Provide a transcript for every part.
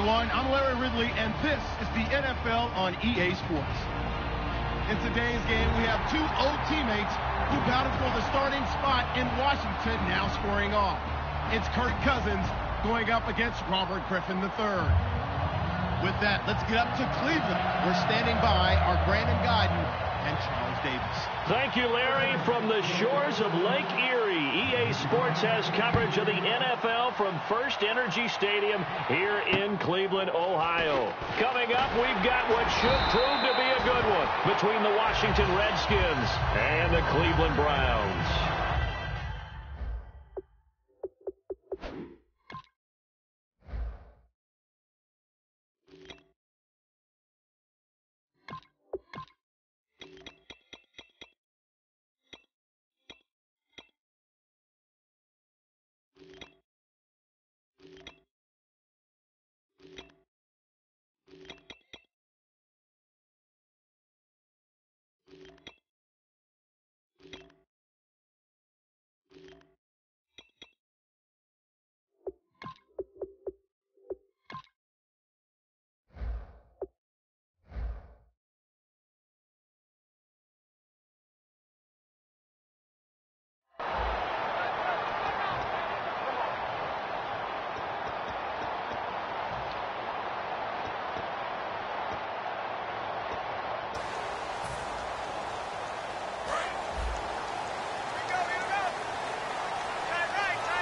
everyone. I'm Larry Ridley, and this is the NFL on EA Sports. In today's game, we have two old teammates who battled for the starting spot in Washington, now squaring off. It's Kirk Cousins going up against Robert Griffin III. With that, let's get up to Cleveland. We're standing by our Brandon Guyton and Charles Davis. Thank you, Larry. From the shores of Lake Erie, EA Sports has coverage of the NFL from First Energy Stadium here in Cleveland, Ohio. Coming up, we've got what should prove to be a good one between the Washington Redskins and the Cleveland Browns.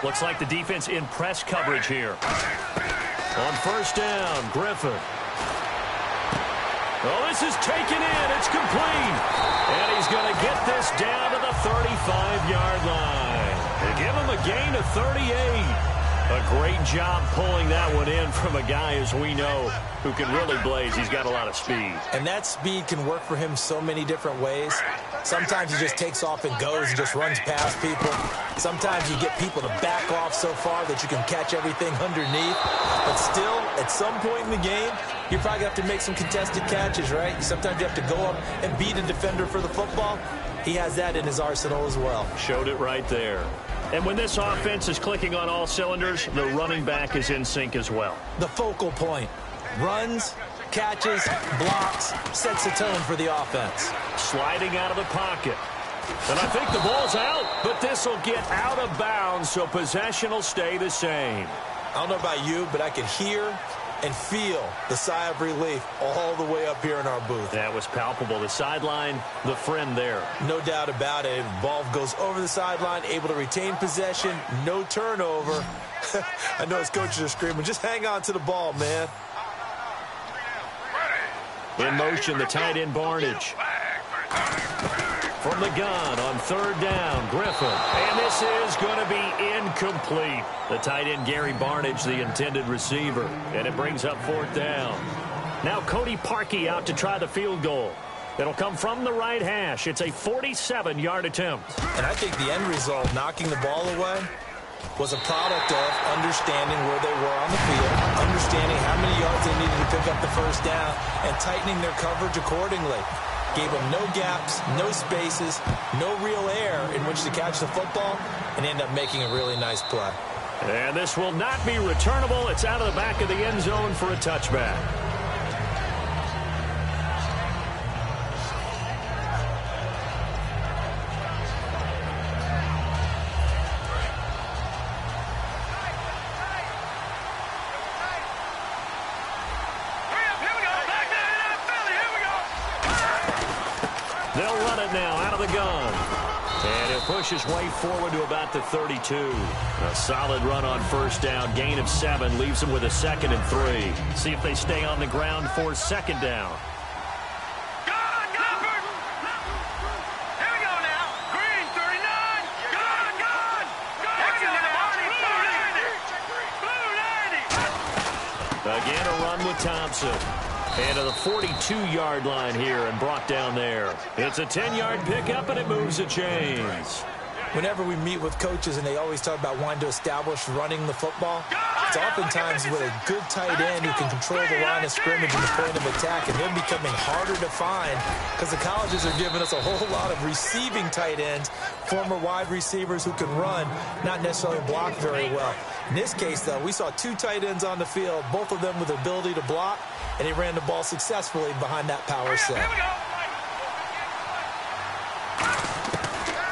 Looks like the defense in press coverage here. On first down, Griffin. Oh, this is taken in. It's complete. And he's going to get this down to the 35-yard line. They give him a gain of 38. A great job pulling that one in from a guy, as we know, who can really blaze. He's got a lot of speed. And that speed can work for him so many different ways. Sometimes he just takes off and goes and just runs past people. Sometimes you get people to back off so far that you can catch everything underneath. But still, at some point in the game, you're probably going to have to make some contested catches, right? Sometimes you have to go up and beat a defender for the football. He has that in his arsenal as well. Showed it right there. And when this offense is clicking on all cylinders, the running back is in sync as well. The focal point. Runs, catches, blocks, sets the tone for the offense. Sliding out of the pocket. And I think the ball's out, but this will get out of bounds, so possession will stay the same. I don't know about you, but I can hear and feel the sigh of relief all the way up here in our booth. That was palpable. The sideline, the friend there. No doubt about it. Ball goes over the sideline, able to retain possession, no turnover. I know his coaches are screaming, just hang on to the ball, man. In motion, the tight end Barnage. From the gun on third down, Griffin. And this is going to be incomplete. The tight end Gary Barnage, the intended receiver. And it brings up fourth down. Now Cody Parkey out to try the field goal. It'll come from the right hash. It's a 47-yard attempt. And I think the end result, knocking the ball away, was a product of understanding where they were on the field, understanding how many yards they needed to pick up the first down, and tightening their coverage accordingly. Gave them no gaps, no spaces, no real air in which to catch the football, and end up making a really nice play. And this will not be returnable. It's out of the back of the end zone for a touchback. They'll run it now out of the gun. And he'll push his way forward to about the 32. A solid run on first down. Gain of 7 leaves him with a 2nd and 3. See if they stay on the ground for second down. Again, a run with Thompson. And to the 42-yard line here and brought down there. It's a 10-yard pickup, and it moves the chains. whenever we meet with coaches and they always talk about wanting to establish running the football, it's oftentimes with a good tight end who can control the line of scrimmage and the point of attack, and they're becoming harder to find because the colleges are giving us a whole lot of receiving tight ends, former wide receivers who can run, not necessarily block very well. In this case, though, we saw 2 tight ends on the field, both of them with the ability to block, and he ran the ball successfully behind that power set.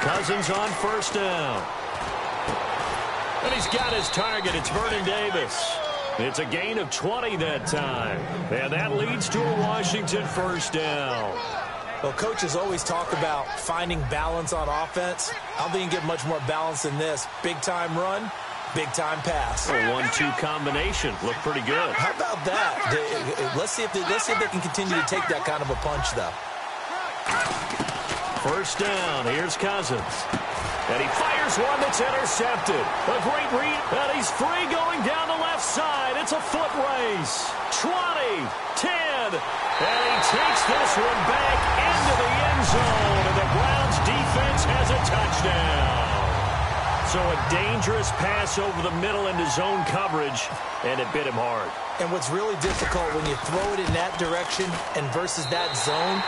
Cousins on first down. And he's got his target. It's Vernon Davis. It's a gain of 20 that time. And that leads to a Washington first down. Well, coaches always talk about finding balance on offense. I don't think you can get much more balance than this. Big-time run, big-time pass. A 1-2 combination. Looked pretty good. How about that? Let's see if they can continue to take that kind of a punch, though. First down. Here's Cousins. And he fires one that's intercepted. A great read. And he's free going down the left side. It's a foot race. 20, 10. And he takes this one back into the end zone. And the Browns defense has a touchdown. So a dangerous pass over the middle into zone coverage. And it bit him hard. And what's really difficult when you throw it in that direction and versus that zone,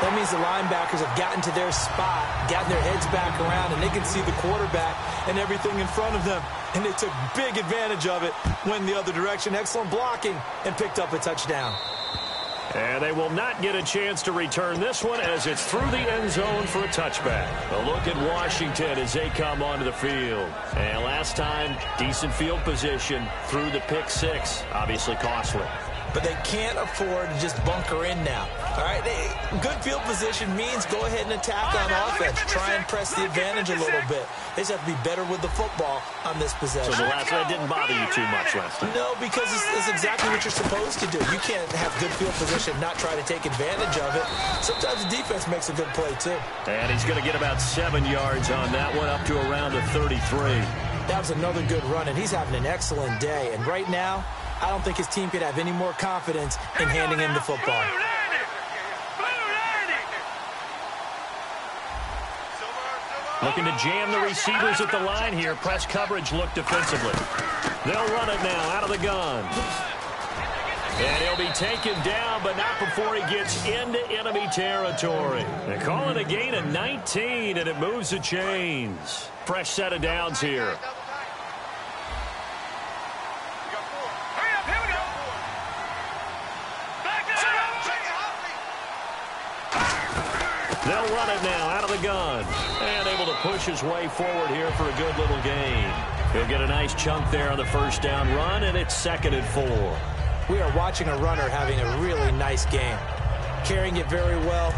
that means the linebackers have gotten to their spot, gotten their heads back around, and they can see the quarterback and everything in front of them. And they took big advantage of it, went the other direction. Excellent blocking, and picked up a touchdown. And they will not get a chance to return this one as it's through the end zone for a touchback. A look at Washington as they come onto the field. And last time, decent field position through the pick 6. Obviously costly. But they can't afford to just bunker in now. All right, good field position means go ahead and attack on offense. Try and press the advantage a little bit. They just have to be better with the football on this possession. So the last one didn't bother you too much last time? No, because it's exactly what you're supposed to do. You can't have good field position and not try to take advantage of it. Sometimes the defense makes a good play, too. And he's going to get about 7 yards on that one, up to around the 33. That was another good run, and he's having an excellent day. And right now, I don't think his team could have any more confidence in handing him the football. Looking to jam the receivers at the line here. Press coverage look defensively. They'll run it now out of the gun. And he'll be taken down, but not before he gets into enemy territory. They call it a gain of 19, and it moves the chains. Fresh set of downs here. They'll run it now out of the gun. And able to push his way forward here for a good little gain. He'll get a nice chunk there on the first down run, and it's 2nd and 4. We are watching a runner having a really nice game. Carrying it very well.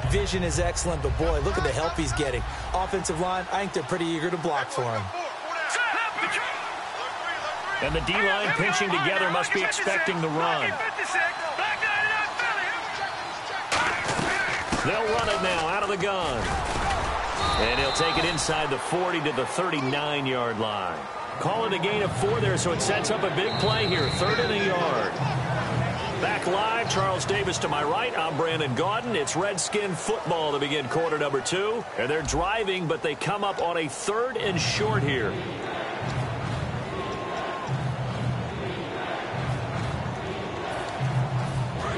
Vision is excellent, but boy, look at the help he's getting. Offensive line, I think they're pretty eager to block for him. And the D-line pinching together must be expecting the run. They'll run it now out of the gun. And he'll take it inside the 40 to the 39-yard line. Call it a gain of 4 there, so it sets up a big play here. 3rd and a yard. Back live, Charles Davis to my right. I'm Brandon Gaudin. It's Redskin football to begin quarter number 2. And they're driving, but they come up on a 3rd and short here.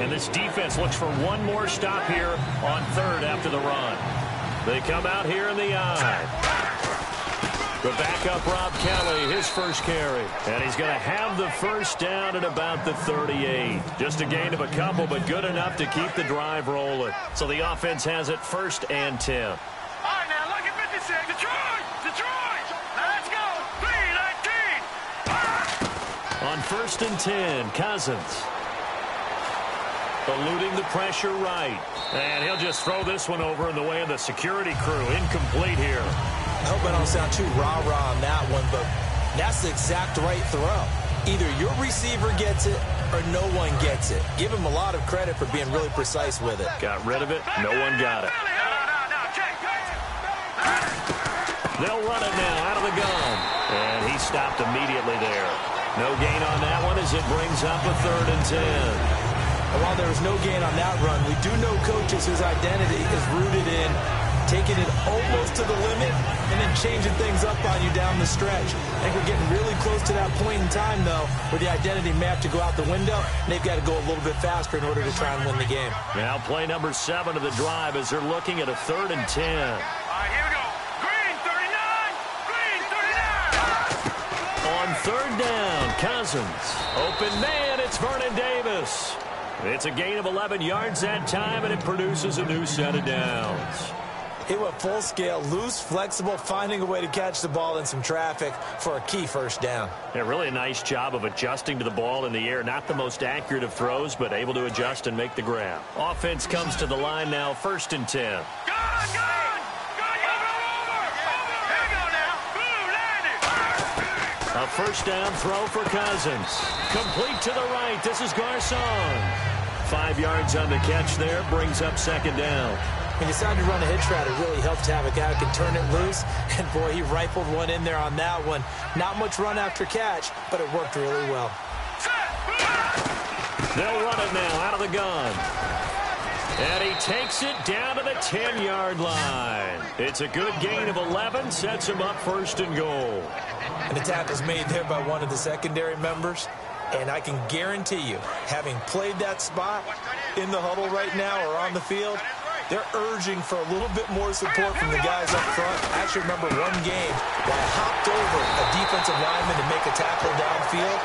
And this defense looks for one more stop here on 3rd after the run. They come out here in the eye. The backup Rob Kelly, his first carry. And he's going to have the first down at about the 38. Just a gain of a couple, but good enough to keep the drive rolling. So the offense has it 1st and 10. All right, now look at 56. Detroit! Let's go! 3-19! On 1st and 10, Cousins. Eluding the pressure right. And he'll just throw this one over in the way of the security crew. Incomplete here. I hope I don't sound too rah-rah on that one, but that's the exact right throw. Either your receiver gets it or no one gets it. Give him a lot of credit for being really precise with it. Got rid of it. No one got it. They'll run it now out of the gun. And he stopped immediately there. No gain on that one as it brings up a 3rd and 10. And while there was no gain on that run, we do know coaches whose identity is rooted in taking it almost to the limit and then changing things up on you down the stretch. I think we're getting really close to that point in time, though, where the identity may have to go out the window, and they've got to go a little bit faster in order to try and win the game. Now play number 7 of the drive as they're looking at a 3rd and 10. All right, here we go. Green 39. Green 39. On 3rd down, Cousins. Open man, it's Vernon Davis. It's a gain of 11 yards that time, and it produces a new set of downs. He went full scale, loose, flexible, finding a way to catch the ball in some traffic for a key first down. Yeah, really a nice job of adjusting to the ball in the air. Not the most accurate of throws, but able to adjust and make the grab. Offense comes to the line now, 1st and 10. Go, go! Here we go now. Blue landed. A 1st down throw for Cousins. Complete to the right. This is Garcon. 5 yards on the catch there. Brings up 2nd down. He decided to run a hitch route. It really helped have a guy who can turn it loose. And, boy, he rifled one in there on that one. Not much run after catch, but it worked really well. They'll run it now out of the gun. And he takes it down to the 10-yard line. It's a good gain of 11. Sets him up 1st and goal. And the tackle's made there by one of the secondary members. And I can guarantee you, having played that spot in the huddle right now or on the field, they're urging for a little bit more support from the guys up front. I actually remember one game where I hopped over a defensive lineman to make a tackle downfield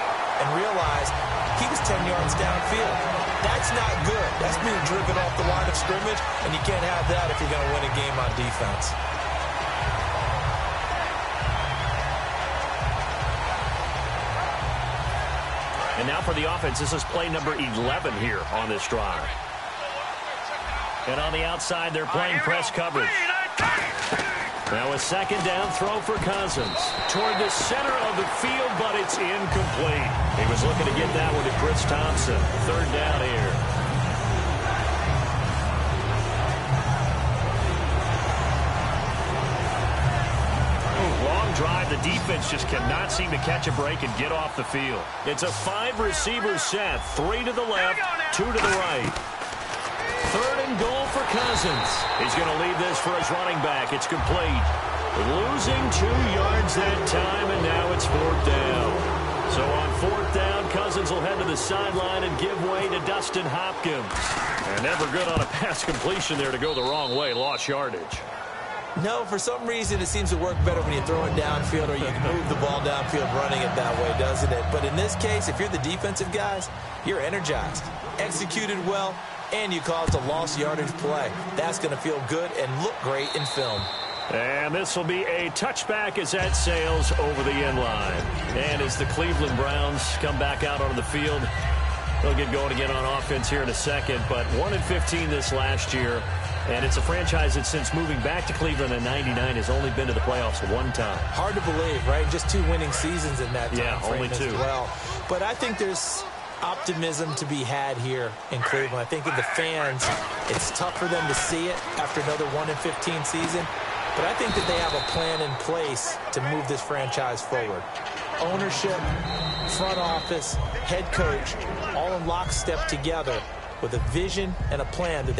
and realized he was 10 yards downfield. That's not good. That's being driven off the line of scrimmage, and you can't have that if you're going to win a game on defense. And now for the offense, this is play number 11 here on this drive. And on the outside, they're playing press coverage. Now a 2nd down throw for Cousins. Toward the center of the field, but it's incomplete. He was looking to get that one to Chris Thompson. 3rd down here. Long drive. The defense just cannot seem to catch a break and get off the field. It's a 5-receiver set. 3 to the left, 2 to the right. 3rd and goal for Cousins. He's going to leave this for his running back. It's complete. Losing 2 yards that time, and now it's 4th down. So on 4th down, Cousins will head to the sideline and give way to Dustin Hopkins. And never good on a pass completion there to go the wrong way. Lost yardage. No, for some reason, it seems to work better when you throw it downfield or you can move the ball downfield running it that way, doesn't it? But in this case, if you're the defensive guys, you're energized, executed well, and you caused a lost yardage play. That's going to feel good and look great in film. And this will be a touchback as that sails over the end line. And as the Cleveland Browns come back out onto the field, they'll get going again on offense here in a second. But 1-15 this last year. And it's a franchise that since moving back to Cleveland in '99 has only been to the playoffs 1 time. Hard to believe, right? Just 2 winning seasons in that time. Yeah, only 2. As well. But I think there's optimism to be had here in Cleveland. I think in the fans, it's tough for them to see it after another 1-15 season. But I think that they have a plan in place to move this franchise forward. Ownership, front office, head coach, all in lockstep together with a vision and a plan that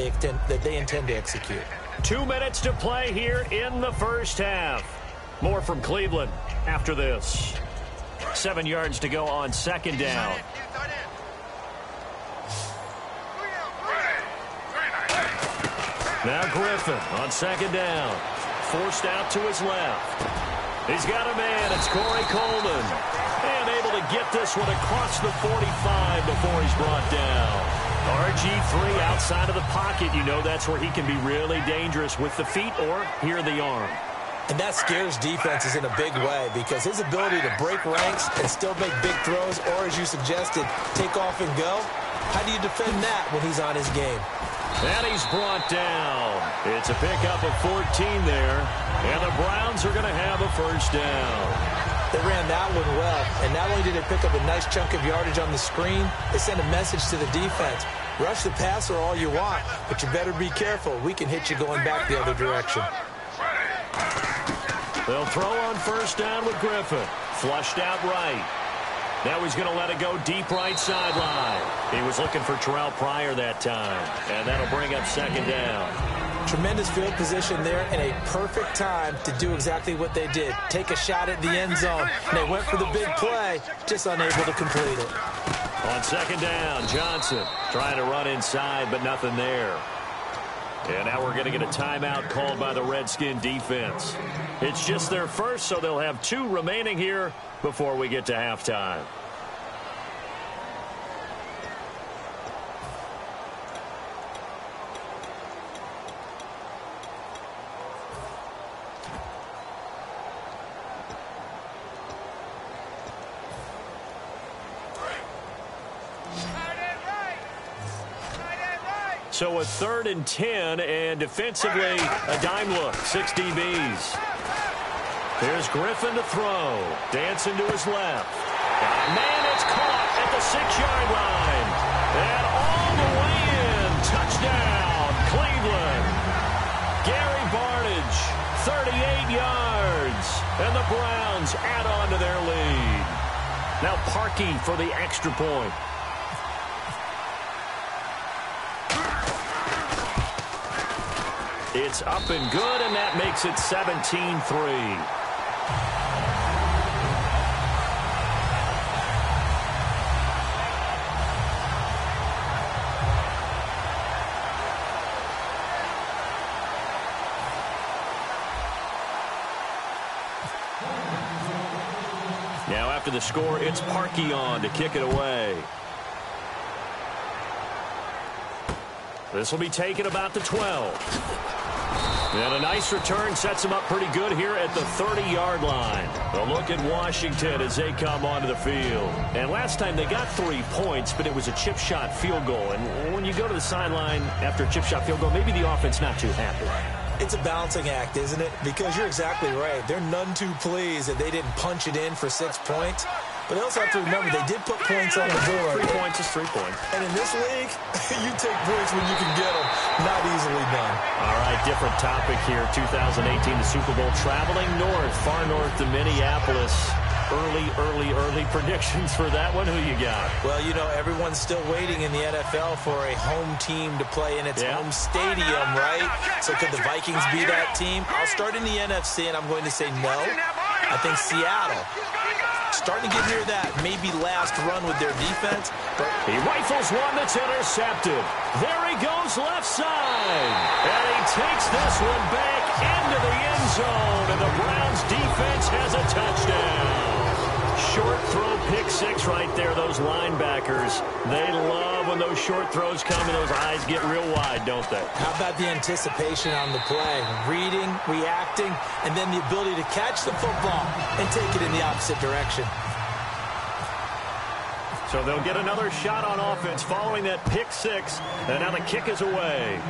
they intend to execute. 2 minutes to play here in the first half. More from Cleveland after this. 7 yards to go on 2nd down. Now Griffin on 2nd down. Forced out to his left. He's got a man. It's Corey Coleman. And able to get this one across the 45 before he's brought down. RG3 outside of the pocket. You know that's where he can be really dangerous with the feet or here the arm. And that scares defenses in a big way because his ability to break ranks and still make big throws or, as you suggested, take off and go, how do you defend that when he's on his game? And he's brought down. It's a pickup of 14 there. And the Browns are going to have a 1st down. They ran that one well. And not only did they pick up a nice chunk of yardage on the screen, they sent a message to the defense. Rush the passer all you want, but you better be careful. We can hit you going back the other direction. They'll throw on 1st down with Griffin. Flushed out right. Now he's going to let it go deep right sideline. He was looking for Terrell Pryor that time. And that'll bring up 2nd down. Tremendous field position there and a perfect time to do exactly what they did. Take a shot at the end zone. And they went for the big play, just unable to complete it. On second down, Johnson trying to run inside, but nothing there. And now we're going to get a timeout called by the Redskin defense. It's just their first, so they'll have 2 remaining here before we get to halftime. So a 3rd and 10, and defensively, a dime look, 6 DBs. Here's Griffin to throw. Dancing to his left. Man, it's caught at the 6-yard line. And all the way in. Touchdown, Cleveland. Gary Barnidge, 38 yards. And the Browns add on to their lead. Now Parkey for the extra point. It's up and good, and that makes it 17-3. Now after the score, it's Parkey on to kick it away. This will be taken about the 12. And a nice return sets them up pretty good here at the 30-yard line. A look at Washington as they come onto the field. And last time they got 3 points, but it was a chip shot field goal. And when you go to the sideline after a chip shot field goal, maybe the offense not too happy. It's a balancing act, isn't it? Because you're exactly right. They're none too pleased that they didn't punch it in for 6 points. But they also have to remember they did put points on the board. 3 points is 3 points. And in this league, you take points when you can get them. Not easily done. All right, different topic here. 2018, the Super Bowl, traveling north, far north to Minneapolis. Early predictions for that one. Who you got? Well, you know, everyone's still waiting in the NFL for a home team to play in its home stadium, right? So could the Vikings be that team? I'll start in the NFC, and I'm going to say no. I think Seattle, starting to get near that maybe last run with their defense. But he rifles one that's intercepted. There he goes left side. And he takes this one back into the end zone. And the Browns defense has a touchdown. Short throw, pick 6 right there. Those linebackers, they love when those short throws come and those eyes get real wide, don't they? How about the anticipation on the play? Reading, reacting, and then the ability to catch the football and take it in the opposite direction. So they'll get another shot on offense following that pick 6, and now the kick is away.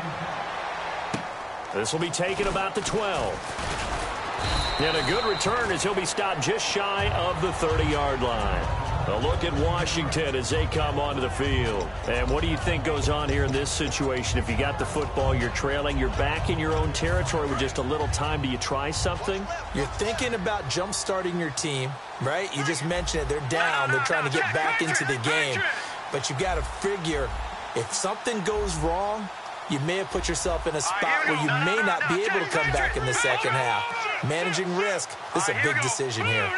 This will be taken about the 12. And a good return as he'll be stopped just shy of the 30-yard line. A look at Washington as they come onto the field. And what do you think goes on here in this situation? If you got the football, you're trailing, you're back in your own territory with just a little time. Do you try something? You're thinking about jump-starting your team, right? You just mentioned it. They're down. They're trying to get back into the game. But you got to figure if something goes wrong, you may have put yourself in a spot where you may not be able to come back in the second half. Managing risk, this is a big decision here.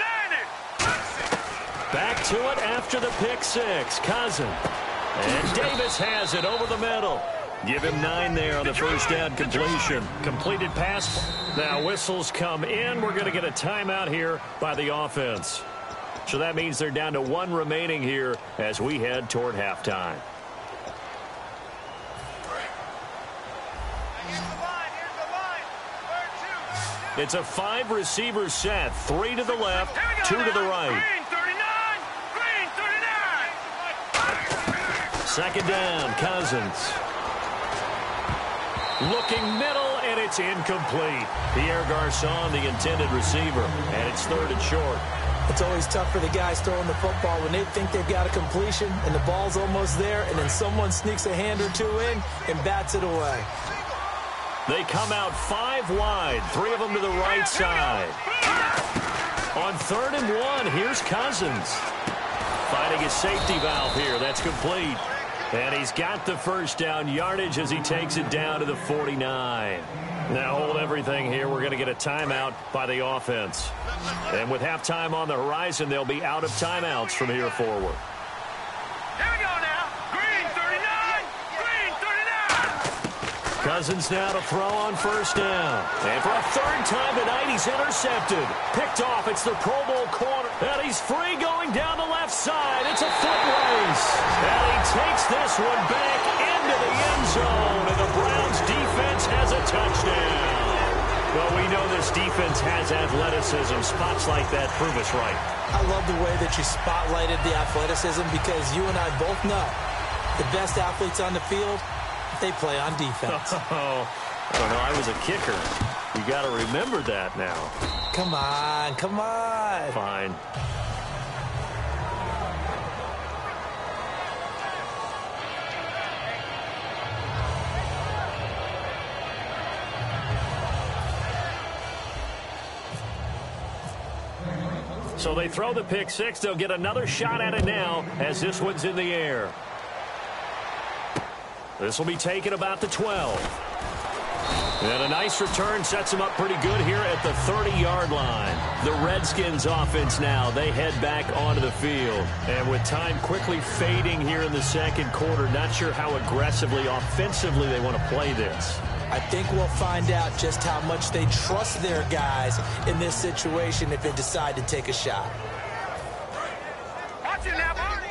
Back to it after the pick 6. Cousin. And Davis has it over the middle. Give him 9 there on the first down completion. Completed pass. Now whistles come in. We're going to get a timeout here by the offense. So that means they're down to 1 remaining here as we head toward halftime. It's a 5-receiver set. 3 to the left, 2 to the right. Second down, Cousins. Looking middle, and it's incomplete. Pierre Garçon, the intended receiver, and it's 3rd and short. It's always tough for the guys throwing the football when they think they've got a completion and the ball's almost there, and then someone sneaks a hand or 2 in and bats it away. They come out 5 wide, 3 of them to the right side. On 3rd and 1, here's Cousins. Finding his safety valve here. That's complete. And he's got the first down yardage as he takes it down to the 49. Now hold everything here. We're going to get a timeout by the offense. And with halftime on the horizon, they'll be out of timeouts from here forward. Here we go now. Green 39. Green 39. Cousins now to throw on first down. And for a third time tonight, he's intercepted. Picked off. It's the Pro Bowl corner. And he's free going down the left side. It's a foot race. And he takes this one back into the end zone. And the Browns defense has a touchdown. Well, we know this defense has athleticism. Spots like that prove us right. I love the way that you spotlighted the athleticism because you and I both know the best athletes on the field, they play on defense. Oh, I don't know. I was a kicker. You got to remember that now. Come on, come on. Fine. So they throw the pick six. They'll get another shot at it now as this one's in the air. This will be taken about the 12. And a nice return sets them up pretty good here at the 30-yard line. The Redskins offense now, they head back onto the field. And with time quickly fading here in the second quarter, not sure how aggressively, offensively they want to play this. I think we'll find out just how much they trust their guys in this situation if they decide to take a shot. Watch it now, Barney.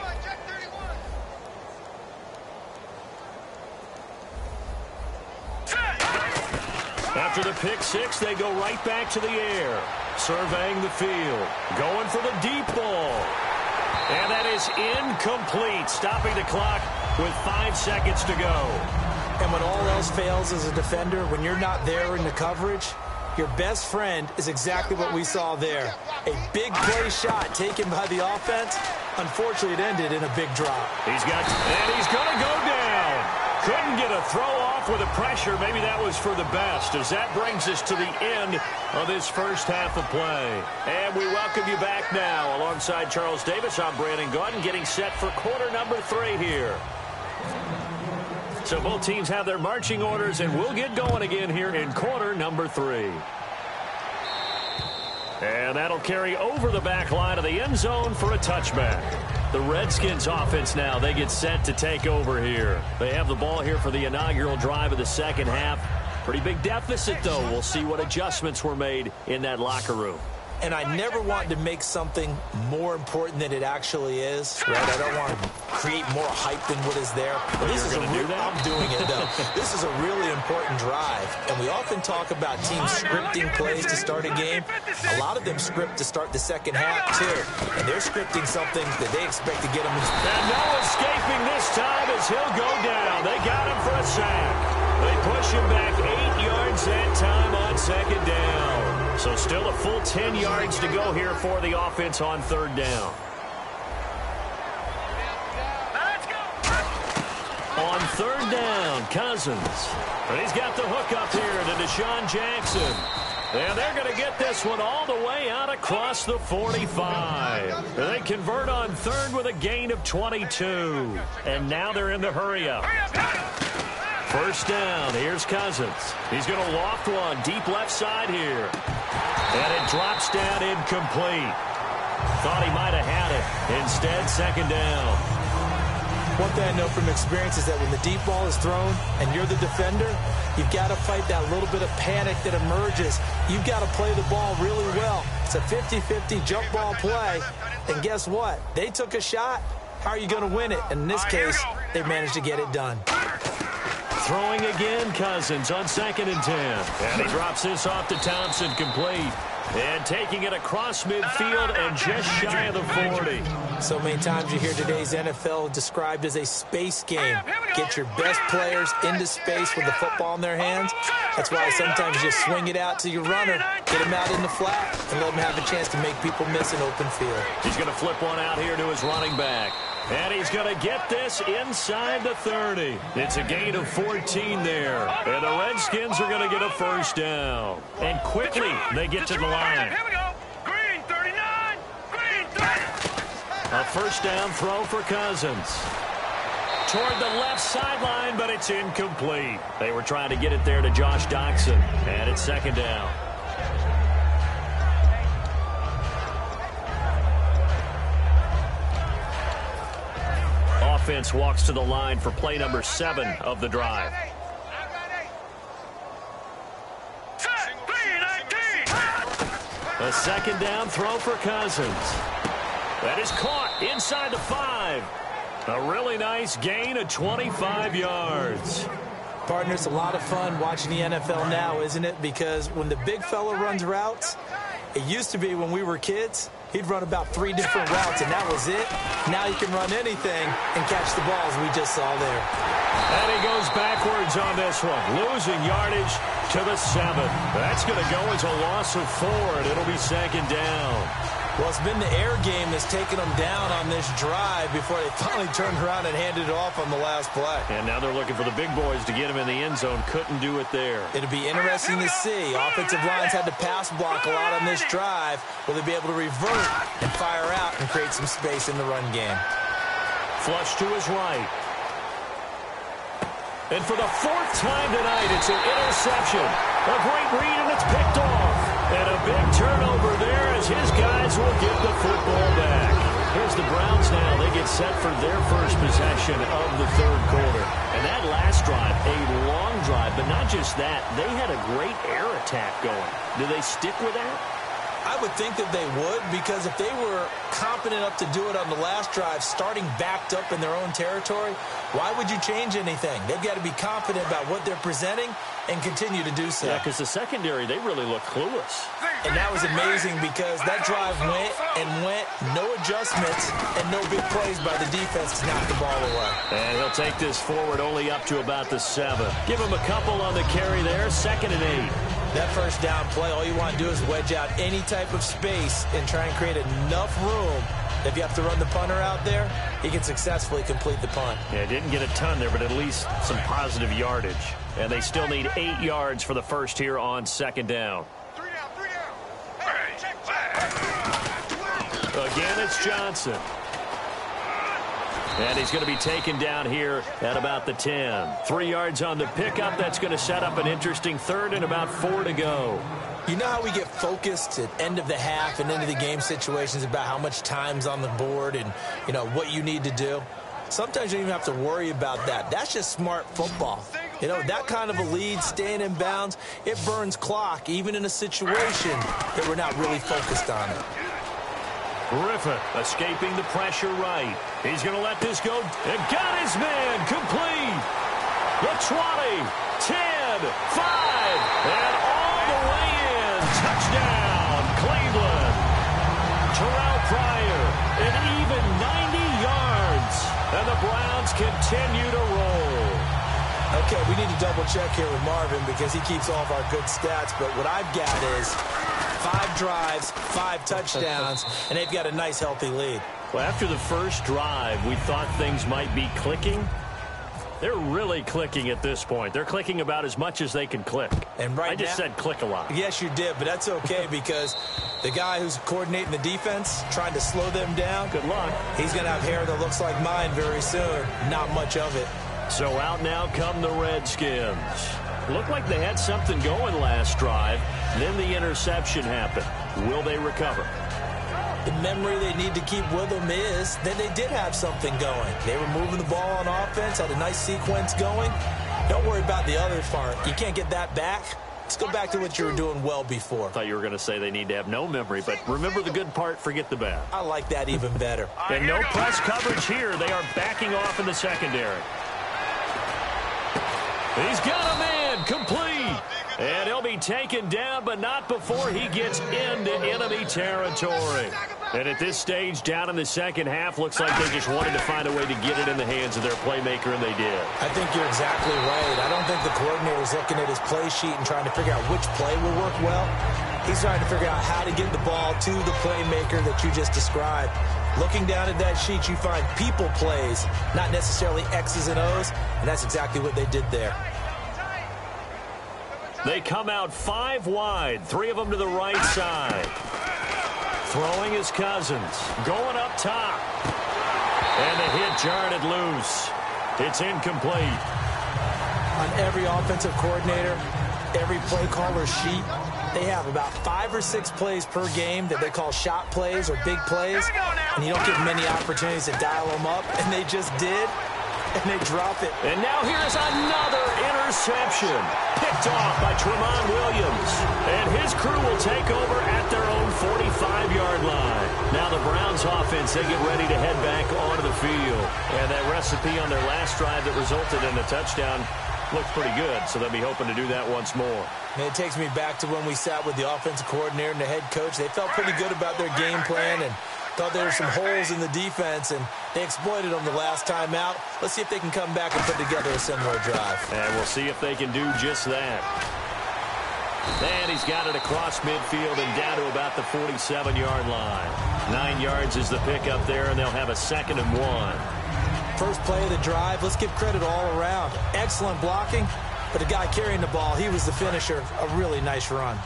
After the pick six, they go right back to the air. Surveying the field. Going for the deep ball. And that is incomplete. Stopping the clock with 5 seconds to go. And when all else fails as a defender, when you're not there in the coverage, your best friend is exactly what we saw there. A big play shot taken by the offense. Unfortunately, it ended in a big drop. And he's going to go down. Couldn't get a throw off with the pressure. Maybe that was for the best, as that brings us to the end of this first half of play. And we welcome you back now. Alongside Charles Davis, I'm Brandon Gaudin, getting set for quarter number 3 here. So both teams have their marching orders, and we'll get going again here in quarter number 3. And that'll carry over the back line of the end zone for a touchback. The Redskins offense now, they get set to take over here. They have the ball here for the inaugural drive of the second half. Pretty big deficit, though. We'll see what adjustments were made in that locker room. And I never want to make something more important than it actually is, right? I don't want to create more hype than what is there. But this is I'm doing it, though. This is a really important drive. And we often talk about teams scripting plays to start a game. A lot of them script to start the second half, too. And they're scripting something that they expect to get them. And no escaping this time as he'll go down. They got him for a sack. They push him back 8 yards that time on second down. So still a full 10 yards to go here for the offense on third down. On third down, Cousins. And he's got the hook up here to Deshaun Jackson. And they're going to get this one all the way out across the 45. They convert on third with a gain of 22. And now they're in the hurry-up. First down, here's Cousins. He's going to loft one deep left side here. And it drops down incomplete. Thought he might have had it. Instead, second down. One thing I know from experience is that when the deep ball is thrown and you're the defender, you've got to fight that little bit of panic that emerges. You've got to play the ball really well. It's a 50-50 jump ball play. And guess what? They took a shot. How are you going to win it? And in this case, they managed to get it done. Throwing again, Cousins on 2nd and 10. And he drops this off to Thompson, complete. And taking it across midfield and just shy of the 40. So many times you hear today's NFL described as a space game. Get your best players into space with the football in their hands. That's why sometimes you just swing it out to your runner, get him out in the flat, and let him have a chance to make people miss an open field. He's going to flip one out here to his running back. And he's going to get this inside the 30. It's a gain of 14 there. And the Redskins are going to get a first down. And quickly, they get to the line. Here we go. Green 39. Green 30. A first down throw for Cousins. toward the left sideline, but it's incomplete. They were trying to get it there to Josh Doxson, and it's second down. Offense walks to the line for play number 7 of the drive. A second down throw for Cousins. That is caught inside the 5. A really nice gain of 25 yards. Partner, it's a lot of fun watching the NFL now, isn't it? Because when the big fella runs routes, it used to be when we were kids, he'd run about 3 different routes, and that was it. Now you can run anything and catch the balls we just saw there. And he goes backwards on this one, losing yardage to the 7. That's going to go as a loss of 4, and it'll be second down. Well, it's been the air game that's taken them down on this drive before they finally turned around and handed it off on the last play. And now they're looking for the big boys to get him in the end zone. Couldn't do it there. It'll be interesting to see. Offensive lines had to pass block a lot on this drive. Will they be able to revert and fire out and create some space in the run game? Flush to his right. And for the 4th time tonight, it's an interception. A great read, and it's picked off. And a big turnover there as his guys will get the football back. Here's the Browns now. They get set for their first possession of the 3rd quarter. And that last drive, a long drive, but not just that. They had a great air attack going. Do they stick with that? I would think that they would, because if they were competent enough to do it on the last drive, starting backed up in their own territory, why would you change anything? They've got to be confident about what they're presenting and continue to do so. Yeah, because the secondary, they really look clueless. And that was amazing because that drive went and went, no adjustments, and no big plays by the defense to knock the ball away. And he'll take this forward only up to about the 7. Give him a couple on the carry there, 2nd and 8. That first down play, all you want to do is wedge out any type of space and try and create enough room. If you have to run the punter out there, he can successfully complete the punt. Yeah, didn't get a ton there, but at least some positive yardage. And they still need 8 yards for the first here on 2nd down. 3 down. Again, it's Johnson. And he's going to be taken down here at about the 10. 3 yards on the pickup. That's going to set up an interesting 3rd and about 4 to go. You know how we get focused at end of the half and end of the game situations about how much time's on the board and, you know, what you need to do? Sometimes you don't even have to worry about that. That's just smart football. You know, that kind of a lead, staying in bounds, it burns clock, even in a situation that we're not really focused on it. Griffin escaping the pressure right. He's going to let this go. And got his man complete. The 20, 10, 5, and all the way in. Touchdown, Cleveland. Terrell Pryor, an even 90 yards. And the Browns continue to roll. Okay, we need to double check here with Marvin because he keeps all of our good stats. But what I've got is 5 drives, 5 touchdowns, and they've got a nice, healthy lead. Well, after the first drive, we thought things might be clicking. They're really clicking at this point. They're clicking about as much as they can click. And right I just now, said click a lot. Yes, you did, but that's okay because the guy who's coordinating the defense, trying to slow them down, good luck. He's going to have hair that looks like mine very soon. Not much of it. So out now come the Redskins. Looked like they had something going last drive. Then the interception happened. Will they recover? The memory they need to keep with them is that they did have something going. They were moving the ball on offense, had a nice sequence going. Don't worry about the other part. You can't get that back. Let's go back to what you were doing well before. I thought you were going to say they need to have no memory, but remember the good part, forget the bad. I like that even better. And no press coverage here. They are backing off in the secondary. He's got a man complete. And he'll be taken down, but not before he gets into enemy territory. And at this stage, down in the second half, looks like they just wanted to find a way to get it in the hands of their playmaker, and they did. I think you're exactly right. I don't think the coordinator's looking at his play sheet and trying to figure out which play will work well. He's trying to figure out how to get the ball to the playmaker that you just described. Looking down at that sheet, you find people plays, not necessarily X's and O's, and that's exactly what they did there. They come out 5 wide, 3 of them to the right side. Throwing his Cousins, going up top. And the hit jarred it loose. It's incomplete. On every offensive coordinator, every play caller sheet, they have about 5 or 6 plays per game that they call shot plays or big plays, and you don't get many opportunities to dial them up, and they just did, and they drop it. And now here's another interception. Picked off by Tremont Williams. And his crew will take over at their own 45-yard line. Now the Browns offense, they get ready to head back onto the field. And that recipe on their last drive that resulted in a touchdown looks pretty good, so they'll be hoping to do that once more. And it takes me back to when we sat with the offensive coordinator and the head coach. They felt pretty good about their game plan and thought there were some holes in the defense, and they exploited them the last time out. Let's see if they can come back and put together a similar drive. And we'll see if they can do just that. And he's got it across midfield and down to about the 47-yard line. 9 yards is the pickup there, and they'll have a 2nd and 1. First play of the drive, let's give credit all around. Excellent blocking, but the guy carrying the ball, he was the finisher. A really nice run.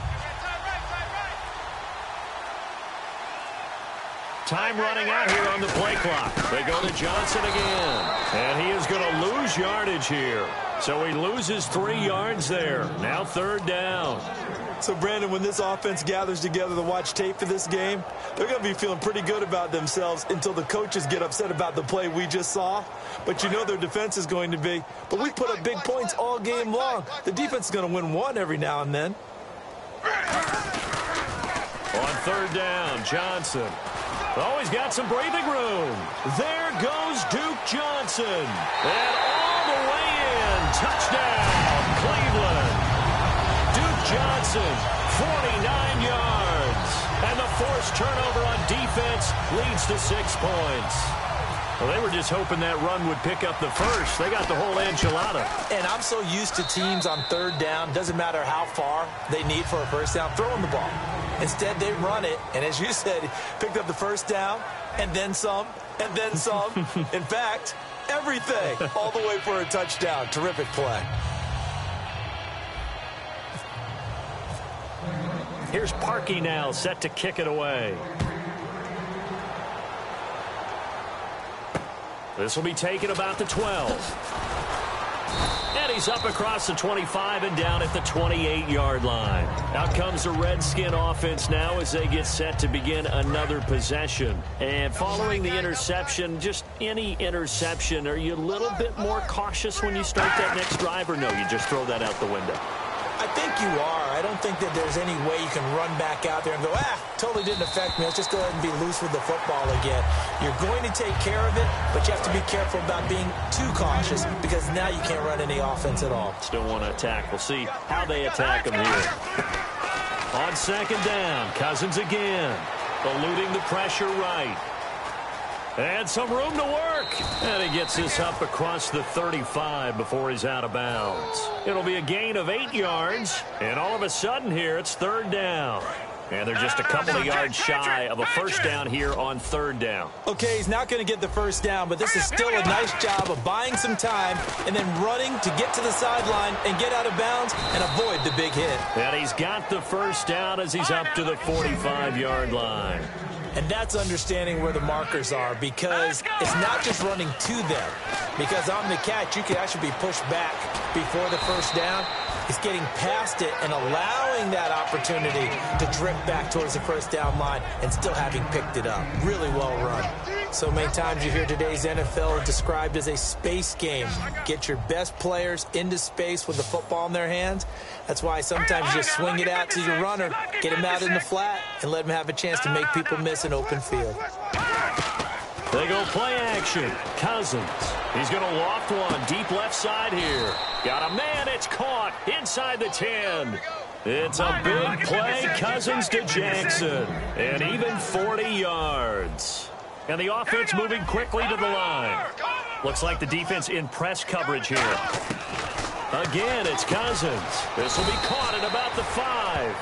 Time running out here on the play clock. They go to Johnson again. And he is going to lose yardage here. So he loses 3 yards there. Now 3rd down. So, Brandon, when this offense gathers together to watch tape for this game, they're going to be feeling pretty good about themselves until the coaches get upset about the play we just saw. But you know their defense is going to be. But we put up big points all game long. The defense is going to win one every now and then. On 3rd down, Johnson. Oh, he's got some breathing room. There goes Duke Johnson. And all the way in. Touchdown, Cleveland. Duke Johnson, 49 yards. And the forced turnover on defense leads to 6 points. Well, they were just hoping that run would pick up the first. They got the whole enchilada. And I'm so used to teams on 3rd down, doesn't matter how far they need for a first down, throwing the ball. Instead, they run it, and as you said, picked up the first down, and then some, and then some. In fact, everything, all the way for a touchdown. Terrific play. Here's Parkey now, set to kick it away. This will be taken about the 12. And he's up across the 25 and down at the 28-yard line. Out comes the Redskin offense now as they get set to begin another possession. And following the interception, just any interception, are you a little bit more cautious when you start that next drive, or no, you just throw that out the window? I think you are. I don't think that there's any way you can run back out there and go, totally didn't affect me. Let's just go ahead and be loose with the football again. You're going to take care of it, but you have to be careful about being too cautious because now you can't run any offense at all. Still want to attack. We'll see how they attack them here. On 2nd down, Cousins again, eluding the pressure right. And some room to work. And he gets this up across the 35 before he's out of bounds. It'll be a gain of 8 yards. And all of a sudden here, it's 3rd down. And they're just a couple of yards shy of a first down here on 3rd down. Okay, he's not going to get the first down, but this is still a nice job of buying some time and then running to get to the sideline and get out of bounds and avoid the big hit. And he's got the first down as he's up to the 45-yard line. And that's understanding where the markers are because it's not just running to them. Because on the catch, you can actually be pushed back before the first down. It's getting past it and allowing that opportunity to drift back towards the first down line and still having picked it up. Really well run. So many times you hear today's NFL described as a space game. Get your best players into space with the football in their hands. That's why sometimes you just swing it out to your runner, get him out in the flat, and let him have a chance to make people miss an open field. They go play action. Cousins. He's going to loft one deep left side here. Got a man. It's caught inside the 10. It's a big play. Cousins to Jackson. And even 40 yards. And the offense moving quickly to the line. Looks like the defense in press coverage here. Again, it's Cousins. This will be caught at about the 5.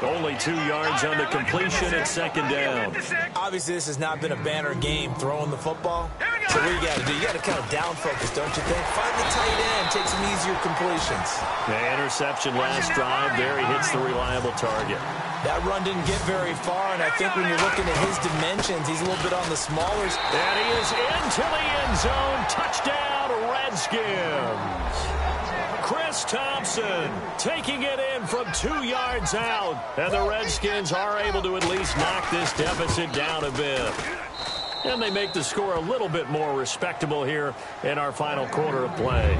Only 2 yards on the completion at 2nd down. Obviously, this has not been a banner game throwing the football. So what you got to do? You got to kind of down focus, don't you think? Find the tight end, take some easier completions. The interception last drive there. He hits the reliable target. That run didn't get very far, and I think when you're looking at his dimensions, he's a little bit on the smaller. And he is into the end zone. Touchdown, Redskins. Chris Thompson taking it in from 2 yards out. And the Redskins are able to at least knock this deficit down a bit. And they make the score a little bit more respectable here in our final quarter of play.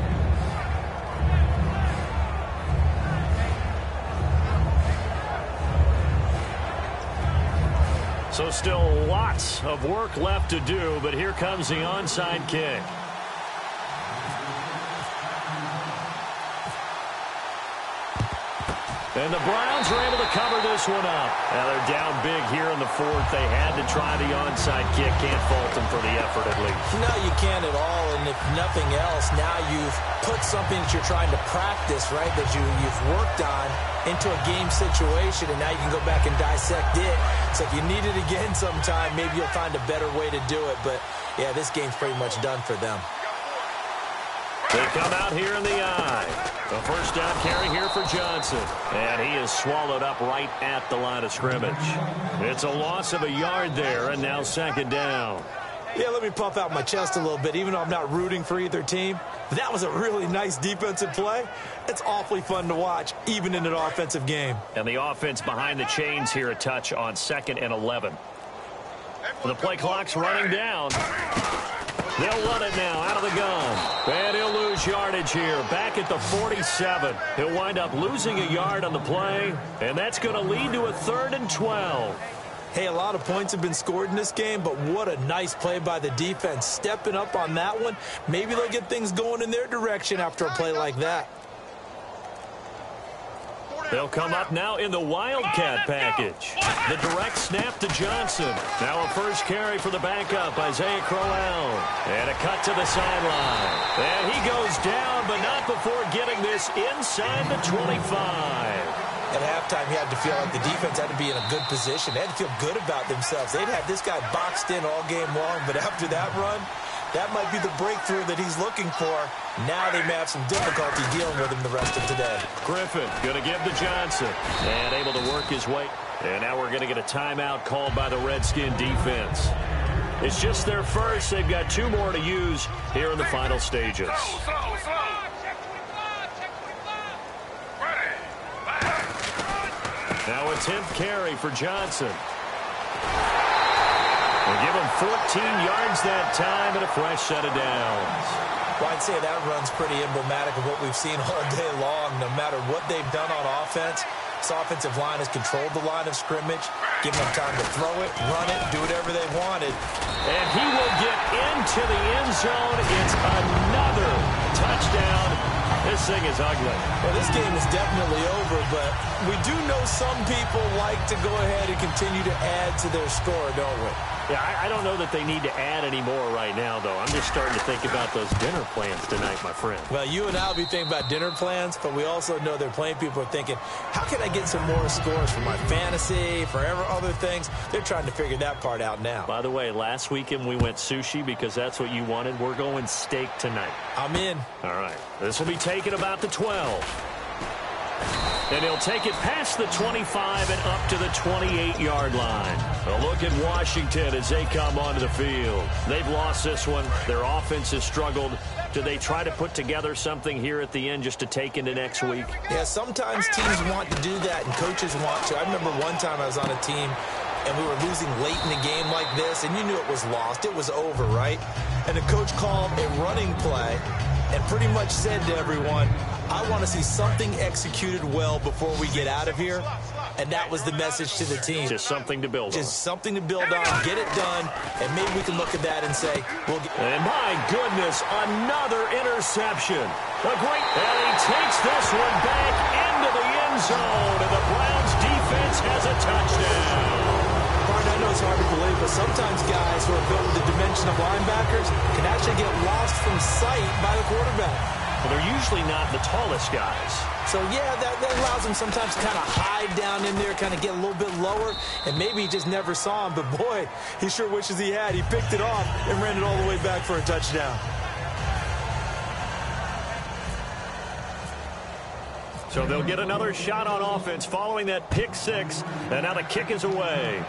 So still lots of work left to do, but here comes the onside kick. And the Browns are able to cover this one up. Now they're down big here in the fourth. They had to try the onside kick. Can't fault them for the effort at least. No, you can't at all. And if nothing else, now you've put something that you're trying to practice, right, that you've worked on into a game situation, and now you can go back and dissect it. So if you need it again sometime, maybe you'll find a better way to do it. But, yeah, this game's pretty much done for them. They come out here in the eye. The first down carry here for Johnson. And he is swallowed up right at the line of scrimmage. It's a loss of a yard there, and now second down. Yeah, let me puff out my chest a little bit, even though I'm not rooting for either team. That was a really nice defensive play. It's awfully fun to watch, even in an offensive game. And the offense behind the chains here, a touch on 2nd and 11. The play clock's running down. They'll run it now out of the gun. And he'll lose yardage here. Back at the 47. He'll wind up losing a yard on the play. And that's going to lead to a 3rd and 12. Hey, a lot of points have been scored in this game, but what a nice play by the defense. Stepping up on that one. Maybe they'll get things going in their direction after a play like that. They'll come up now in the Wildcat package. The direct snap to Johnson. Now a first carry for the backup, Isaiah Crowell. And a cut to the sideline. And he goes down, but not before getting this inside the 25. At halftime, you had to feel like the defense had to be in a good position. They had to feel good about themselves. They'd had this guy boxed in all game long, but after that run, that might be the breakthrough that he's looking for. Now they may have some difficulty dealing with him the rest of today. Griffin going to give to Johnson. And able to work his way. And now we're going to get a timeout called by the Redskin defense. It's just their first. They've got 2 more to use here in the final stages. Now a 10th carry for Johnson. We'll give him 14 yards that time and a fresh set of downs. Well, I'd say that run's pretty emblematic of what we've seen all day long. No matter what they've done on offense, this offensive line has controlled the line of scrimmage, given them time to throw it, run it, do whatever they wanted. And he will get into the end zone. It's another touchdown. This thing is ugly. Well, this game is definitely over, but we do know some people like to go ahead and continue to add to their score, don't we? Yeah, I don't know that they need to add any more right now, though. I'm just starting to think about those dinner plans tonight, my friend. Well, you and I will be thinking about dinner plans, but we also know they're playing people are thinking, how can I get some more scores for my fantasy, for other things? They're trying to figure that part out now. By the way, last weekend we went sushi because that's what you wanted. We're going steak tonight. I'm in. All right. This will be taken about the 12. And he'll take it past the 25 and up to the 28-yard line. A look at Washington as they come onto the field. They've lost this one. Their offense has struggled. Do they try to put together something here at the end just to take into next week? Yeah, sometimes teams want to do that and coaches want to. I remember one time I was on a team and we were losing late in the game like this, and you knew it was lost. It was over, right? And the coach called a running play and pretty much said to everyone, I want to see something executed well before we get out of here. And that was the message to the team. Just something to build on. Just something to build on, get it done, and maybe we can look at that and say, we'll get. And my goodness, another interception. A great, and he takes this one back into the end zone, and the Browns defense has a touchdown. I know it's hard to believe, but sometimes guys who are built with the dimension of linebackers can actually get lost from sight by the quarterback. Well, they're usually not the tallest guys. So, yeah, that allows them sometimes to kind of hide down in there, kind of get a little bit lower, and maybe he just never saw him. But, boy, he sure wishes he had. He picked it off and ran it all the way back for a touchdown. So they'll get another shot on offense following that pick six. And now the kick is away.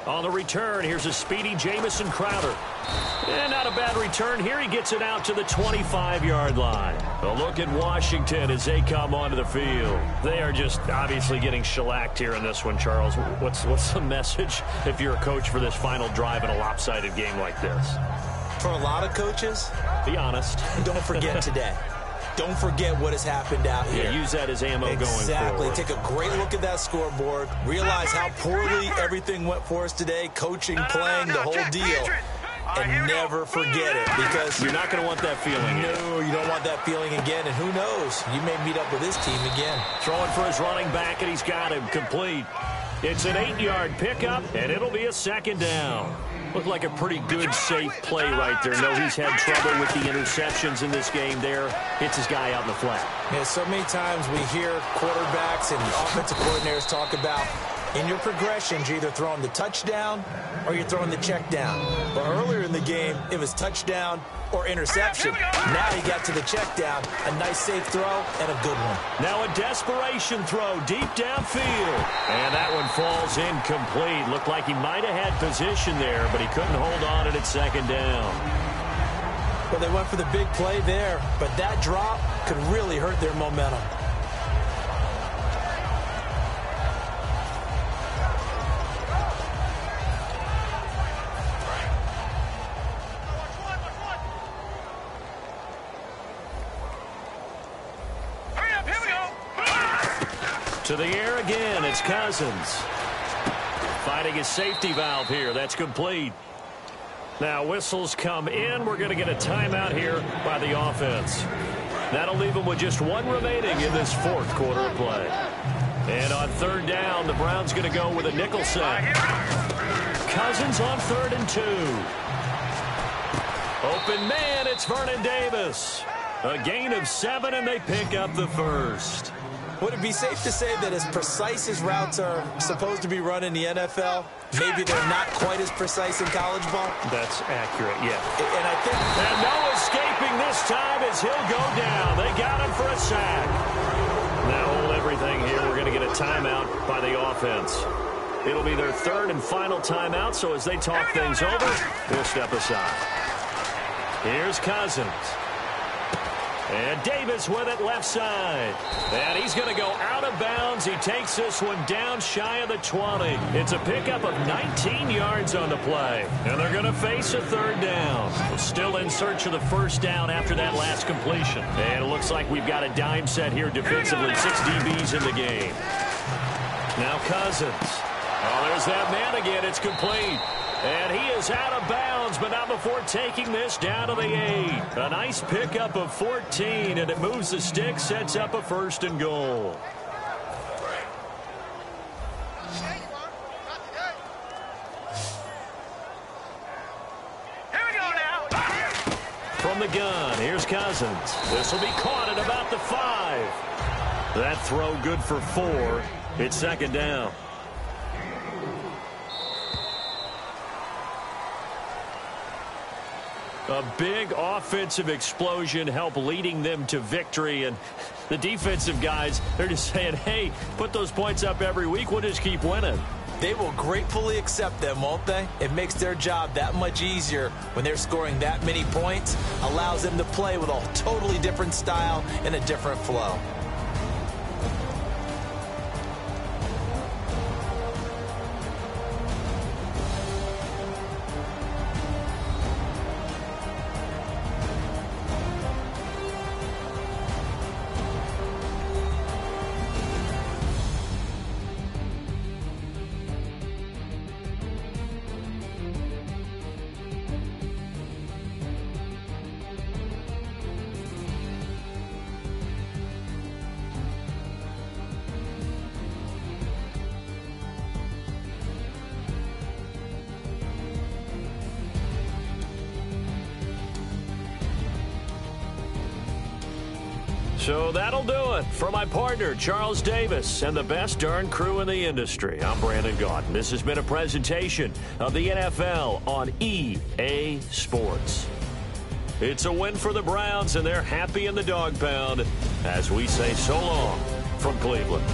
On the return, here's a speedy Jamison Crowder. And not a bad return here. He gets it out to the 25-yard line. A look at Washington as they come onto the field. They are just obviously getting shellacked here in this one, Charles. What's the message if you're a coach for this final drive in a lopsided game like this? For a lot of coaches, be honest. Don't forget today. Don't forget what has happened out here. Yeah, use that as ammo going forward. Exactly. Take a great look at that scoreboard. Realize how poorly everything went for us today. Coaching, playing, the whole deal. And never forget it, because you're not going to want that feeling. No, you don't want that feeling again. And who knows? You may meet up with this team again. Throwing for his running back, and he's got him complete. It's an 8-yard pickup, and it'll be a second down. Looked like a pretty good, safe play right there. No, he's had trouble with the interceptions in this game there. Hits his guy out in the flat. Yeah, so many times we hear quarterbacks and offensive coordinators talk about in your progressions, you're either throwing the touchdown or you're throwing the check down. But earlier in the game, it was touchdown or interception. Now he got to the check down. A nice safe throw and a good one. Now a desperation throw deep downfield. And that one falls incomplete. Looked like he might have had position there, but he couldn't hold on at second down. Well, they went for the big play there, but that drop could really hurt their momentum. To the air again, it's Cousins. Finding his safety valve here. That's complete. Now whistles come in. We're going to get a timeout here by the offense. That'll leave them with just one remaining in this fourth quarter of play. And on third down, the Browns going to go with a nickel set. Cousins on 3rd and 2. Open man, it's Vernon Davis. A gain of 7, and they pick up the first. Would it be safe to say that as precise as routes are supposed to be run in the NFL, maybe they're not quite as precise in college ball? That's accurate, yeah. And I think... And no escaping this time as he'll go down. They got him for a sack. Now hold everything here. We're going to get a timeout by the offense. It'll be their third and final timeout, so as they talk things over, we'll step aside. Here's Cousins. And Davis with it left side. And he's going to go out of bounds. He takes this one down shy of the 20. It's a pickup of 19 yards on the play. And they're going to face a third down. Still in search of the first down after that last completion. And it looks like we've got a dime set here defensively. 6 DBs in the game. Now Cousins. Oh, there's that man again. It's complete. And he is out of bounds, but not before taking this down to the 8. A nice pickup of 14, and it moves the stick, sets up a 1st and goal. Here we go now. From the gun, here's Cousins. This will be caught at about the 5. That throw good for 4. It's second down. A big offensive explosion helped leading them to victory. And the defensive guys, they're just saying, hey, put those points up every week. We'll just keep winning. They will gratefully accept them, won't they? It makes their job that much easier when they're scoring that many points. Allows them to play with a totally different style and a different flow. So that'll do it. For my partner, Charles Davis, and the best darn crew in the industry, I'm Brandon Gaudin. This has been a presentation of the NFL on EA Sports. It's a win for the Browns, and they're happy in the dog pound as we say so long from Cleveland.